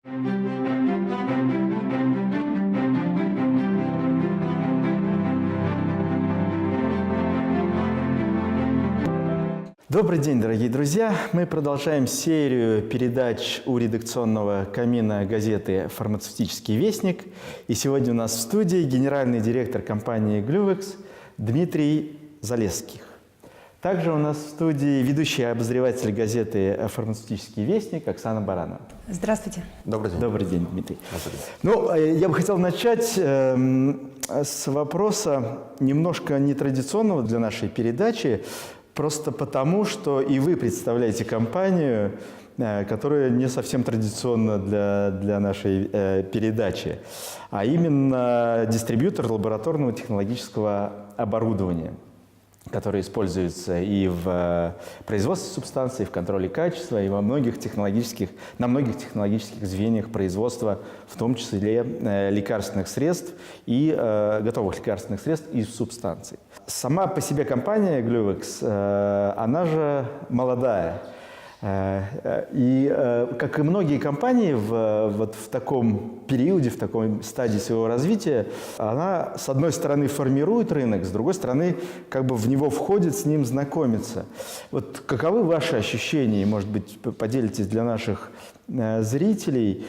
Добрый день, дорогие друзья! Мы продолжаем серию передач у редакционного камина газеты «Фармацевтический вестник». И сегодня у нас в студии генеральный директор компании «Глювекс» Дмитрий Залесских. Также у нас в студии ведущий обозреватель газеты «Фармацевтический вестник» Оксана Баранова. Здравствуйте. Добрый день. Добрый день, Дмитрий. Ну, я бы хотел начать с вопроса немножко нетрадиционного для нашей передачи. Просто потому, что и вы представляете компанию, которая не совсем традиционна для нашей передачи, а именно дистрибьютор лабораторного технологического оборудования, которое используется и в производстве субстанций, и в контроле качества, и на многих технологических звеньях производства, в том числе лекарственных средств и готовых лекарственных средств и субстанций. Сама по себе компания Глювекс, она же молодая. И как и многие компании вот в таком периоде, в такой стадии своего развития, она, с одной стороны, формирует рынок, с другой стороны, как бы в него входит, с ним знакомится. Вот каковы ваши ощущения, может быть, поделитесь для наших зрителей,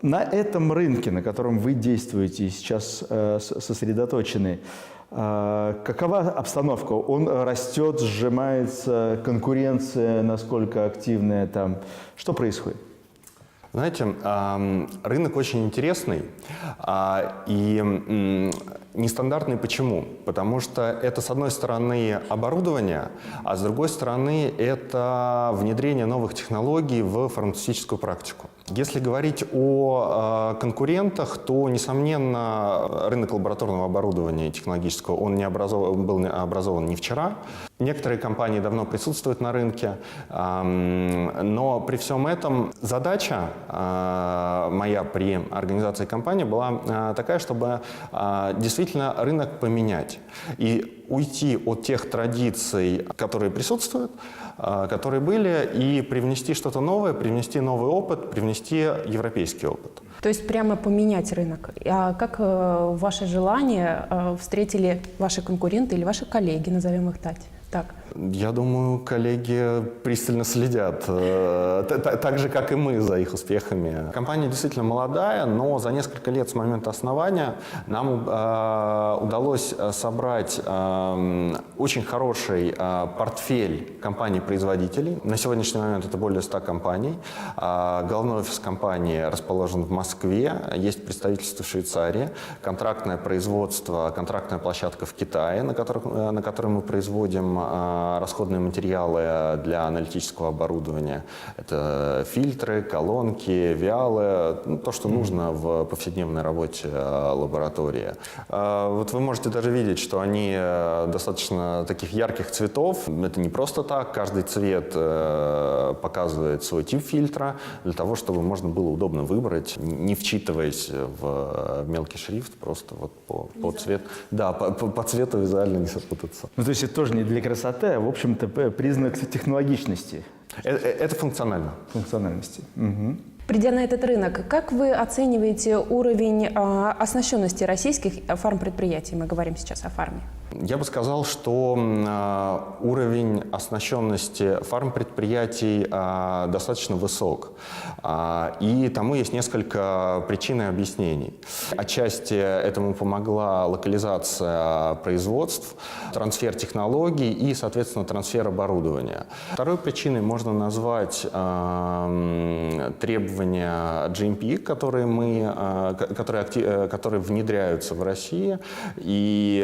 на этом рынке, на котором вы действуете и сейчас сосредоточены? Какова обстановка? Он растет, сжимается, конкуренция насколько активная там? Что происходит? Знаете, рынок очень интересный и нестандартный. Почему? Потому что это, с одной стороны, оборудование, а с другой стороны, это внедрение новых технологий в фармацевтическую практику. Если говорить о конкурентах, то, несомненно, рынок лабораторного оборудования технологического, он был образован не вчера. Некоторые компании давно присутствуют на рынке, но при всем этом задача моя при организации компании была такая, чтобы действительно рынок поменять и уйти от тех традиций, которые присутствуют, которые были, и привнести что-то новое, привнести новый опыт, привнести европейский опыт. То есть прямо поменять рынок. А как ваше желание встретили ваши конкуренты или ваши коллеги, назовем их так? Я думаю, коллеги пристально следят, так же, как и мы, за их успехами. Компания действительно молодая, но за несколько лет с момента основания нам удалось собрать очень хороший портфель компаний-производителей. На сегодняшний момент это более 100 компаний. Головной офис компании расположен в Москве, есть представительство в Швейцарии, контрактное производство, контрактная площадка в Китае, на которой мы производим расходные материалы для аналитического оборудования. Это фильтры, колонки, виалы, то, что нужно в повседневной работе лаборатории. Вот вы можете даже видеть, что они достаточно таких ярких цветов. Это не просто так. Каждый цвет показывает свой тип фильтра для того, чтобы можно было удобно выбрать, не вчитываясь в мелкий шрифт, просто вот по цвету. Да, по цвету визуально не запутаться. Ну, то есть это тоже не для красоты, а, в общем-то, признак технологичности. Это функционально. Функциональности. Угу. Придя на этот рынок, как вы оцениваете уровень оснащенности российских фармпредприятий? Мы говорим сейчас о фарме. Я бы сказал, что уровень оснащенности фармпредприятий достаточно высок. И тому есть несколько причин и объяснений. Отчасти этому помогла локализация производств, трансфер технологий и, соответственно, трансфер оборудования. Второй причиной можно назвать требования GMP, которые внедряются в России. И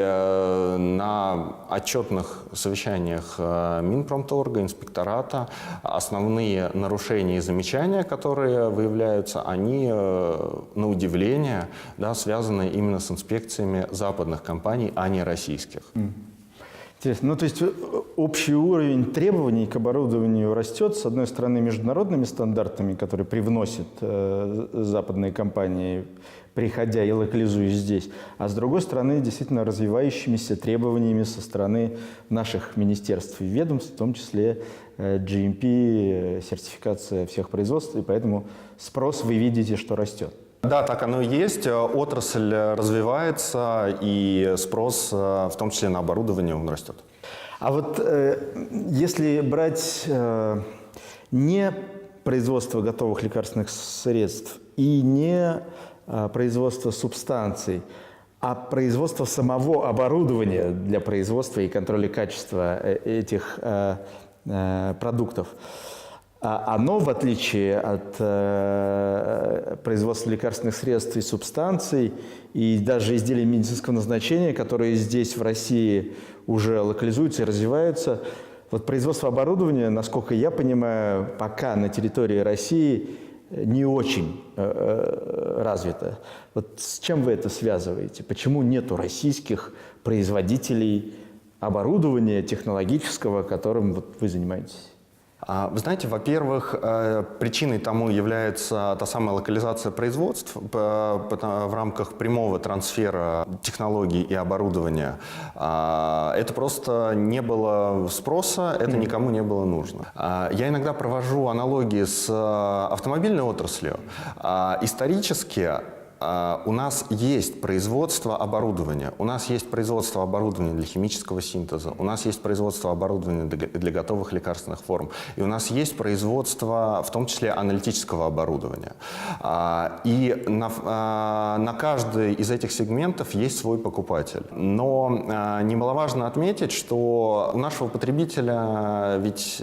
на отчетных совещаниях Минпромторга, инспектората основные нарушения и замечания, которые выявляются, они, на удивление, связаны именно с инспекциями западных компаний, а не российских. Интересно. Ну, то есть общий уровень требований к оборудованию растет, с одной стороны, международными стандартами, которые привносят западные компании, приходя и локализуясь здесь, а с другой стороны, действительно развивающимися требованиями со стороны наших министерств и ведомств, в том числе GMP, сертификация всех производств, и поэтому спрос вы видите, что растет. Да, так оно и есть. Отрасль развивается, и спрос, в том числе на оборудование, он растет. А вот если брать не производство готовых лекарственных средств и не производство субстанций, а производство самого оборудования для производства и контроля качества этих продуктов, оно, в отличие от производства лекарственных средств и субстанций, и даже изделий медицинского назначения, которые здесь, в России, уже локализуются и развиваются, вот производство оборудования, насколько я понимаю, пока на территории России не очень развито. Вот с чем вы это связываете? Почему нету российских производителей оборудования технологического, которым вот вы занимаетесь? Вы знаете, во-первых, причиной тому является та самая локализация производств в рамках прямого трансфера технологий и оборудования. Это просто не было спроса, это никому не было нужно. Я иногда провожу аналогии с автомобильной отраслью. Исторически у нас есть производство оборудования, у нас есть производство оборудования для химического синтеза, у нас есть производство оборудования для готовых лекарственных форм, и у нас есть производство, в том числе, аналитического оборудования. И на каждый из этих сегментов есть свой покупатель. Но немаловажно отметить, что у нашего потребителя ведь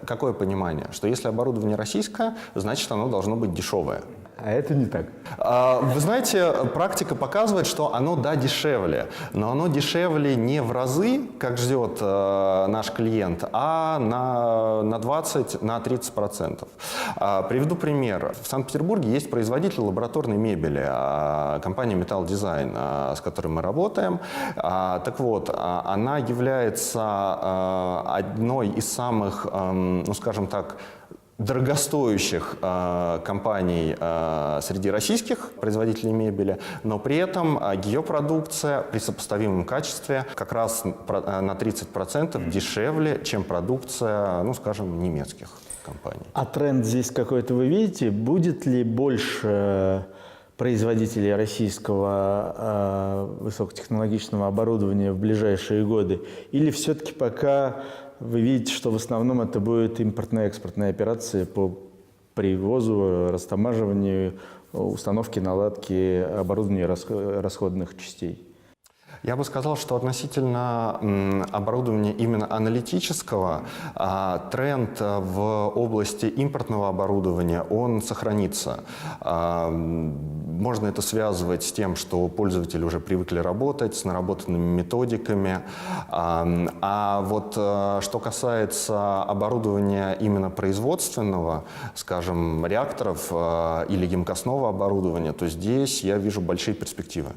какое понимание, что если оборудование российское, значит оно должно быть дешевое. А это не так. Вы знаете, практика показывает, что оно, да, дешевле, но оно дешевле не в разы, как ждет наш клиент, а на 20-30%. Приведу пример. В Санкт-Петербурге есть производитель лабораторной мебели, компания Metal Design, с которой мы работаем. Так вот, она является одной из самых, ну, скажем так, дорогостоящих компаний среди российских производителей мебели, но при этом ее продукция при сопоставимом качестве как раз на 30% дешевле, чем продукция, ну, скажем, немецких компаний. А тренд здесь какой-то вы видите? Будет ли больше производителей российского высокотехнологичного оборудования в ближайшие годы? Или все-таки пока вы видите, что в основном это будет импортно-экспортная операция по привозу, растамаживанию, установке, наладке оборудования расходных частей? Я бы сказал, что относительно оборудования именно аналитического тренд в области импортного оборудования, он сохранится. Можно это связывать с тем, что пользователи уже привыкли работать с наработанными методиками. А вот что касается оборудования именно производственного, скажем, реакторов или емкостного оборудования, то здесь я вижу большие перспективы.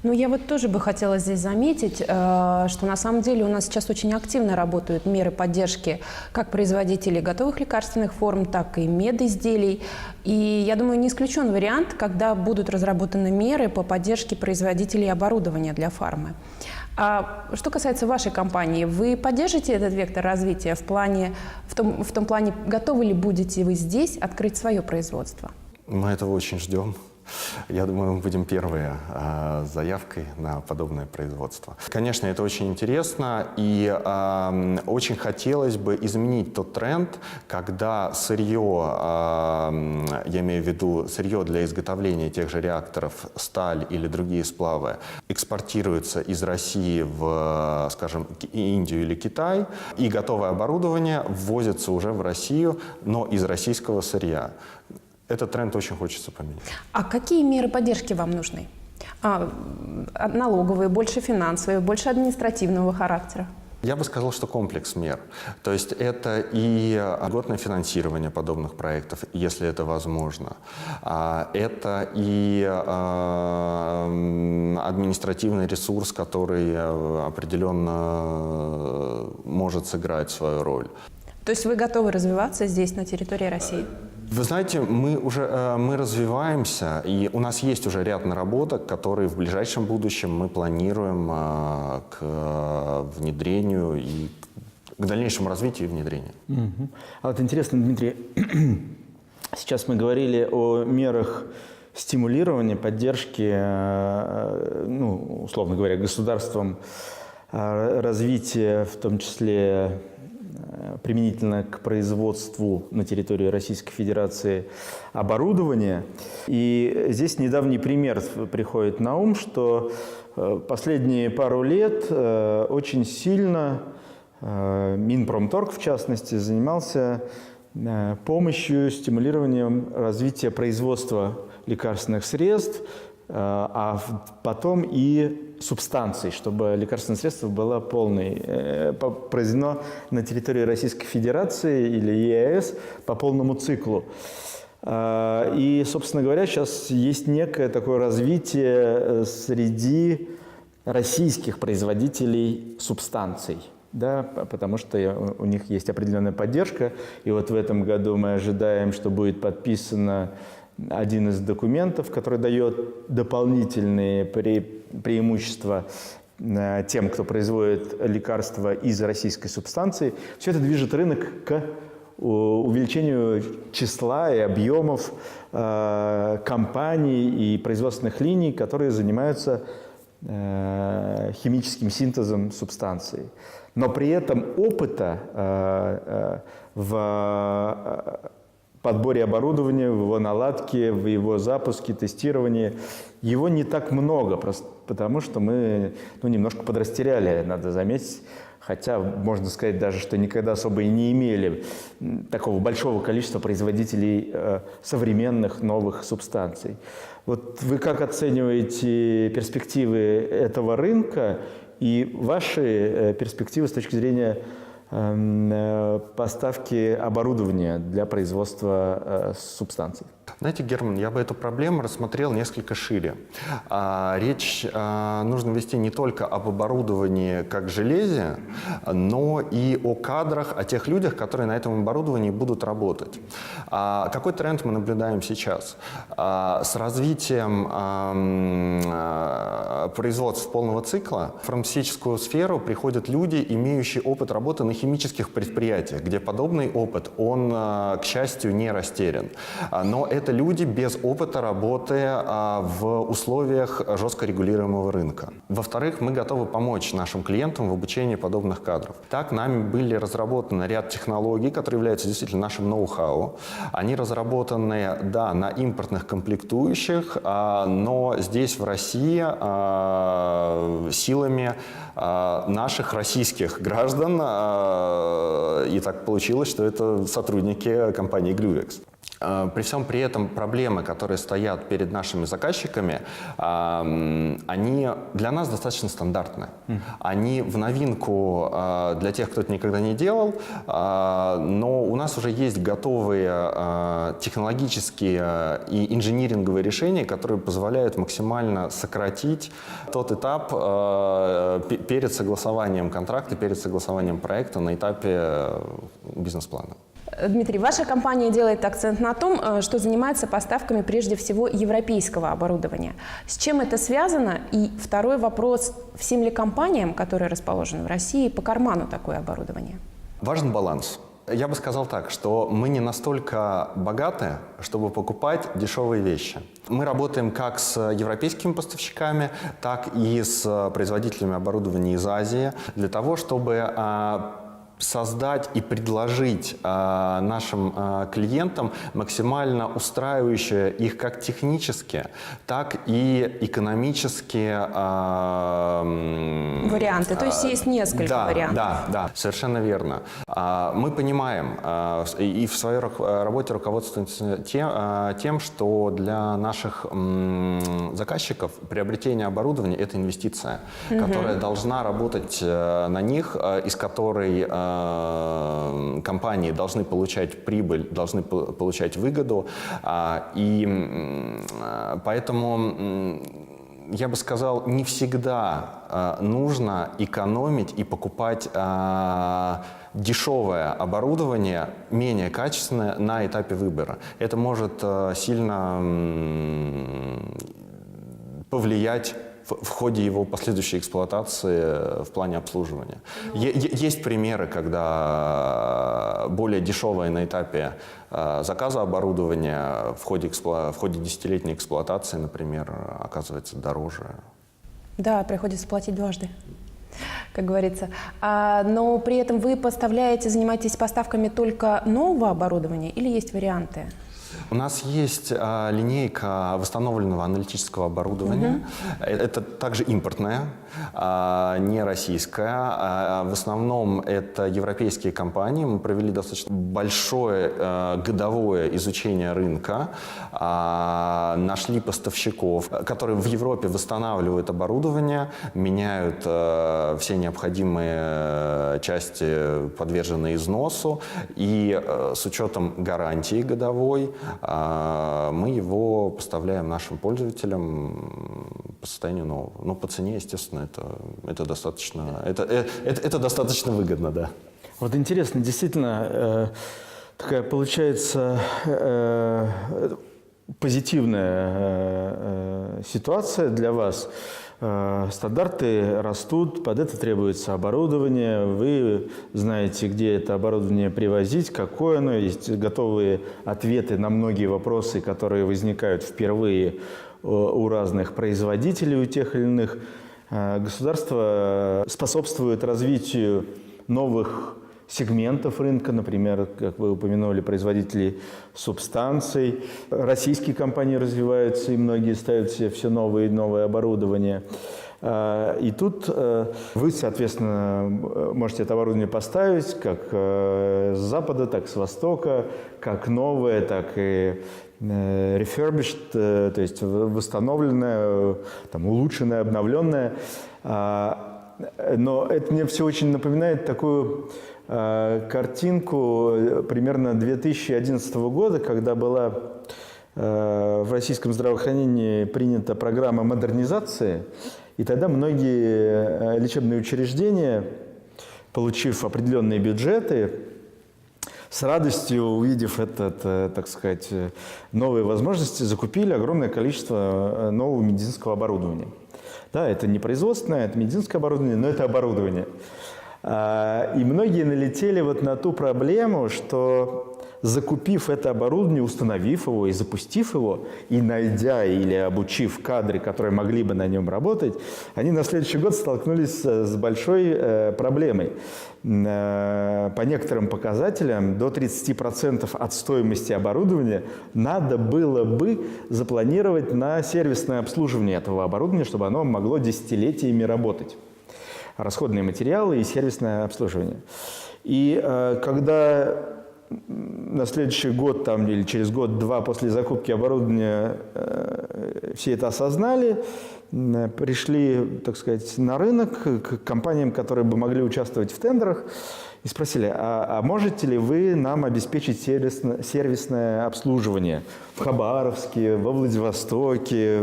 Ну, я вот тоже бы хотела здесь заметить, что на самом деле у нас сейчас очень активно работают меры поддержки как производителей готовых лекарственных форм, так и медизделий. И я думаю, не исключен вариант, когда будут разработаны меры по поддержке производителей оборудования для фармы. А что касается вашей компании, вы поддержите этот вектор развития в том плане, готовы ли будете вы здесь открыть свое производство? Мы этого очень ждем. Я думаю, мы будем первые с заявкой на подобное производство. Конечно, это очень интересно, и очень хотелось бы изменить тот тренд, когда сырье, я имею в виду сырье для изготовления тех же реакторов, сталь или другие сплавы, экспортируется из России в, скажем, Индию или Китай, и готовое оборудование ввозится уже в Россию, но из российского сырья. Этот тренд очень хочется поменять. А какие меры поддержки вам нужны? Налоговые, больше финансовые, больше административного характера? Я бы сказал, что комплекс мер. То есть это и льготное финансирование подобных проектов, если это возможно. Это и административный ресурс, который определенно может сыграть свою роль. То есть вы готовы развиваться здесь, на территории России? Вы знаете, мы развиваемся, и у нас есть уже ряд наработок, которые в ближайшем будущем мы планируем к внедрению и к дальнейшему развитию и внедрению. А вот интересно, Дмитрий, сейчас мы говорили о мерах стимулирования, поддержки, ну, условно говоря, государством развития, в том числе применительно к производству на территории Российской Федерации оборудования. И здесь недавний пример приходит на ум, что последние пару лет очень сильно Минпромторг, в частности, занимался помощью, стимулированием развития производства лекарственных средств, а потом и субстанций, чтобы лекарственное средство было произведено на территории Российской Федерации или ЕАЭС по полному циклу. И, собственно говоря, сейчас есть некое такое развитие среди российских производителей субстанций. Да, потому что у них есть определенная поддержка. И вот в этом году мы ожидаем, что будет подписано один из документов, который дает дополнительные преимущества тем, кто производит лекарства из российской субстанции. Все это движет рынок к увеличению числа и объемов компаний и производственных линий, которые занимаются химическим синтезом субстанций. Но при этом опыта в подборе оборудования, в его наладке, в его запуске, тестировании, его не так много, просто потому что мы немножко подрастеряли, надо заметить. Хотя можно сказать даже, что никогда особо и не имели такого большого количества производителей современных новых субстанций. Вот вы как оцениваете перспективы этого рынка и ваши перспективы с точки зрения поставки оборудования для производства субстанций? Знаете, Герман, я бы эту проблему рассмотрел несколько шире. Речь нужно вести не только об оборудовании как железе, но и о кадрах, о тех людях, которые на этом оборудовании будут работать. Какой тренд мы наблюдаем сейчас? С развитием производств полного цикла в фармацевтическую сферу приходят люди, имеющие опыт работы на химических предприятиях, где подобный опыт, он, к счастью, не растерян. Но это люди без опыта работы в условиях жестко регулируемого рынка. Во-вторых, мы готовы помочь нашим клиентам в обучении подобных кадров. Так, нами были разработаны ряд технологий, которые являются действительно нашим ноу-хау. Они разработаны, да, на импортных комплектующих, но здесь, в России, силами наших российских граждан. И так получилось, что это сотрудники компании Gluvex. При всем при этом проблемы, которые стоят перед нашими заказчиками, они для нас достаточно стандартны. Они в новинку для тех, кто это никогда не делал, но у нас уже есть готовые технологические и инжиниринговые решения, которые позволяют максимально сократить тот этап перед согласованием контракта, перед согласованием проекта на этапе бизнес-плана. Дмитрий, ваша компания делает акцент на том, что занимается поставками прежде всего европейского оборудования. С чем это связано? И второй вопрос, всем ли компаниям, которые расположены в России, по карману такое оборудование? Важен баланс. Я бы сказал так, что мы не настолько богаты, чтобы покупать дешевые вещи. Мы работаем как с европейскими поставщиками, так и с производителями оборудования из Азии для того, чтобы создать и предложить нашим клиентам максимально устраивающее их как технически, так и экономически Варианты. То есть есть несколько вариантов. Да, совершенно верно. Мы понимаем и в своей работе руководствуемся тем, что для наших заказчиков приобретение оборудования – это инвестиция, которая должна работать на них, из которой компании должны получать прибыль, должны получать выгоду. И поэтому я бы сказал, не всегда нужно экономить и покупать дешевое оборудование, менее качественное на этапе выбора. Это может сильно повлиять в ходе его последующей эксплуатации в плане обслуживания. Есть примеры, когда более дешевое на этапе заказа оборудования в ходе десятилетней эксплуатации, например, оказывается дороже. Да, приходится платить дважды, как говорится. Но при этом вы занимаетесь поставками только нового оборудования или есть варианты? У нас есть линейка восстановленного аналитического оборудования. Это также импортное, не российское. В основном это европейские компании. Мы провели достаточно большое годовое изучение рынка, нашли поставщиков, которые в Европе восстанавливают оборудование, меняют все необходимые части, подверженные износу, и с учетом гарантии годовой мы его поставляем нашим пользователям по состоянию нового. Но по цене, естественно, это достаточно выгодно, да. Вот интересно, действительно, такая получается позитивная ситуация для вас. Стандарты растут, под это требуется оборудование, вы знаете, где это оборудование привозить, какое оно, есть готовые ответы на многие вопросы, которые возникают впервые у разных производителей, у тех или иных. Государство способствует развитию новых сегментов рынка, например, как вы упомянули, производители субстанций. Российские компании развиваются, и многие ставят себе все новое и новое оборудование. И тут вы, соответственно, можете это оборудование поставить как с запада, так и с востока, как новое, так и refurbished, то есть восстановленное, там, улучшенное, обновленное. Но это мне все очень напоминает такую картинку примерно 2011 года, когда была в российском здравоохранении принята программа модернизации, и тогда многие лечебные учреждения, получив определенные бюджеты, с радостью, увидев так сказать, новые возможности, закупили огромное количество нового медицинского оборудования. Да, это не производственное, это медицинское оборудование, но это оборудование. И многие налетели вот на ту проблему, что закупив это оборудование, установив его и запустив его, и найдя или обучив кадры, которые могли бы на нем работать, они на следующий год столкнулись с большой проблемой. По некоторым показателям до 30% от стоимости оборудования надо было бы запланировать на сервисное обслуживание этого оборудования, чтобы оно могло десятилетиями работать. Расходные материалы и сервисное обслуживание. И когда на следующий год там, или через год-два после закупки оборудования все это осознали, пришли, так сказать, на рынок к компаниям, которые бы могли участвовать в тендерах, и спросили, а можете ли вы нам обеспечить сервисное обслуживание в Хабаровске, во Владивостоке,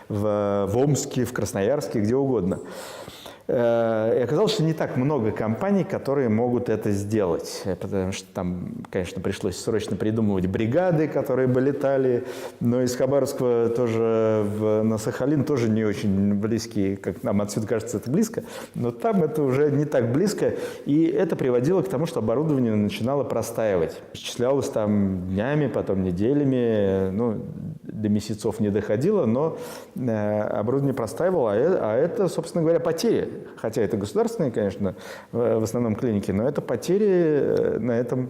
в Омске, в Красноярске, где угодно. И оказалось, что не так много компаний, которые могут это сделать, потому что там, конечно, пришлось срочно придумывать бригады, которые бы летали, но из Хабаровска тоже на Сахалин тоже не очень близкие, как нам отсюда кажется, это близко, но там это уже не так близко, и это приводило к тому, что оборудование начинало простаивать. Исчислялось там днями, потом неделями, до месяцев не доходило, но оборудование простаивало, а это, собственно говоря, потери. Хотя это государственные, конечно, в основном клиники, но это потери на этом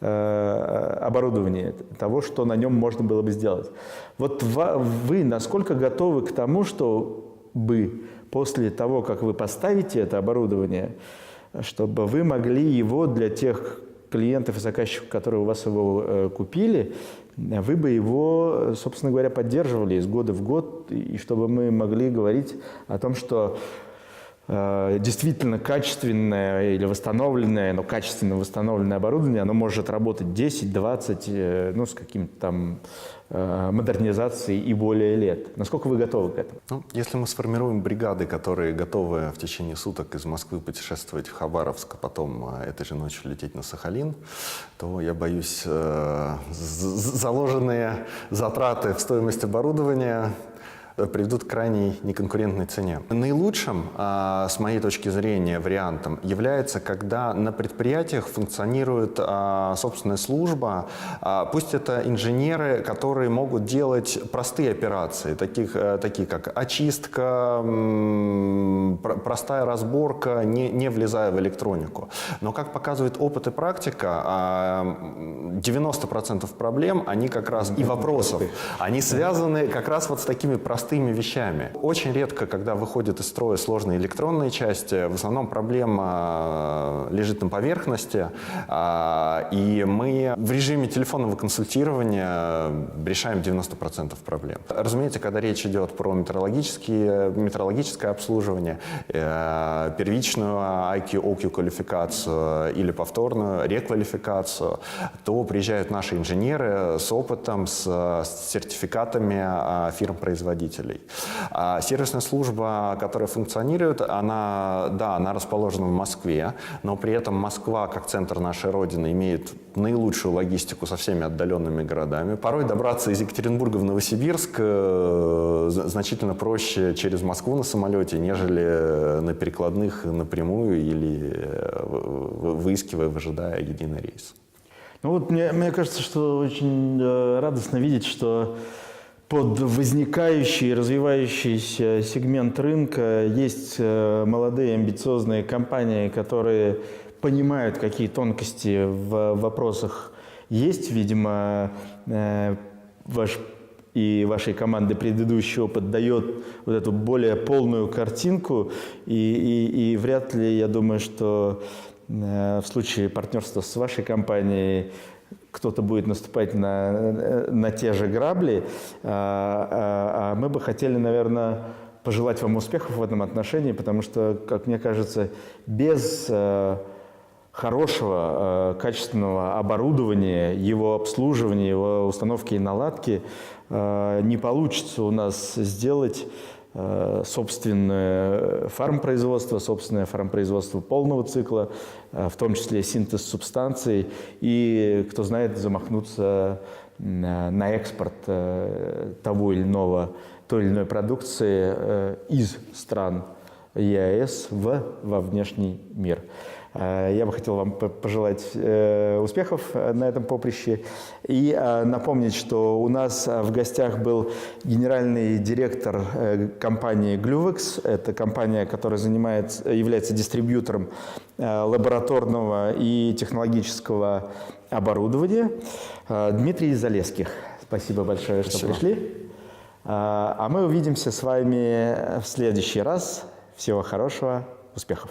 оборудовании, того, что на нем можно было бы сделать. Вот вы насколько готовы к тому, чтобы после того, как вы поставите это оборудование, чтобы вы могли его для тех клиентов и заказчиков, которые у вас его купили, вы бы его, собственно говоря, поддерживали из года в год, и чтобы мы могли говорить о том, что действительно качественное или восстановленное, но качественно восстановленное оборудование, оно может работать 10, 20, ну, с каким-то там модернизацией и более лет. Насколько вы готовы к этому? Ну, если мы сформируем бригады, которые готовы в течение суток из Москвы путешествовать в Хабаровск, а потом этой же ночью лететь на Сахалин, то, я боюсь, заложенные затраты в стоимость оборудования приведут к крайней неконкурентной цене. Наилучшим, с моей точки зрения, вариантом является, когда на предприятиях функционирует собственная служба, пусть это инженеры, которые могут делать простые операции, такие как очистка, простая разборка, не влезая в электронику. Но, как показывает опыт и практика, 90% проблем, они как раз и вопросов, они связаны как раз вот с такими простыми вещами. Очень редко, когда выходят из строя сложные электронные части, в основном проблема лежит на поверхности, и мы в режиме телефонного консультирования решаем 90% проблем. Разумеется, когда речь идет про метрологическое обслуживание, первичную IQ, OQ квалификацию или повторную реквалификацию, то приезжают наши инженеры с опытом, с сертификатами фирм-производителей. Сервисная служба, которая функционирует, она расположена в Москве, но при этом Москва, как центр нашей Родины, имеет наилучшую логистику со всеми отдаленными городами. Порой добраться из Екатеринбурга в Новосибирск значительно проще через Москву на самолете, нежели на перекладных напрямую или выискивая, выжидая единый рейс. Ну вот мне кажется, что очень радостно видеть, что под возникающий и развивающийся сегмент рынка есть молодые амбициозные компании, которые понимают, какие тонкости в вопросах есть. Видимо, вашей команды предыдущий опыт дает вот эту более полную картинку. И вряд ли, я думаю, что в случае партнерства с вашей компанией кто-то будет наступать на те же грабли, а мы бы хотели, наверное, пожелать вам успехов в этом отношении, потому что, как мне кажется, без хорошего, качественного оборудования, его обслуживания, его установки и наладки не получится у нас сделать собственное фармпроизводство полного цикла, в том числе синтез субстанций, и, кто знает, замахнуться на экспорт той или иной продукции из стран ЕАЭС во внешний мир. Я бы хотел вам пожелать успехов на этом поприще и напомнить, что у нас в гостях был генеральный директор компании Gluvex. Это компания, которая является дистрибьютором лабораторного и технологического оборудования. Дмитрий Залесских. Спасибо большое, что пришли. А мы увидимся с вами в следующий раз. Всего хорошего, успехов!